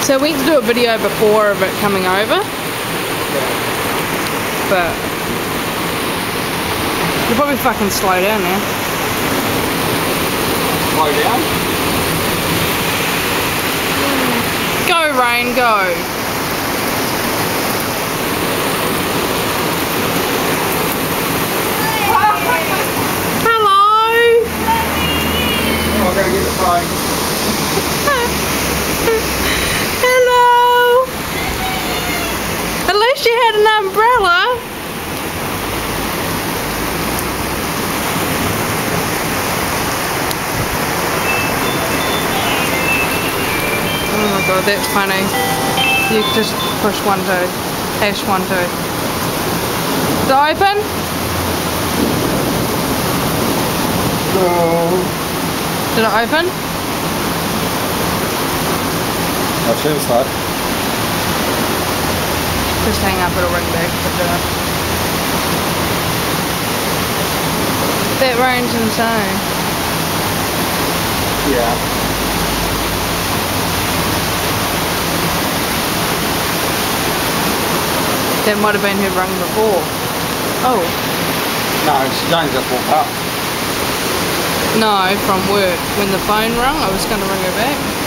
So we went to do a video before of it coming over. But you'll probably fucking slow down now. Slow down? Go, Rain, go. Hello. I'm going to get the phone. Hello. At least you had an umbrella. Oh my god, that's funny. You just push 1, 2. Hash 1, 2. Is it open? No. Did it open? I'll show you side. Just hang up, it'll ring back. That rain's insane. Yeah. That might have been who rung before. Oh. No, Jane just walked up. No, from work. When the phone rang, I was going to ring her back.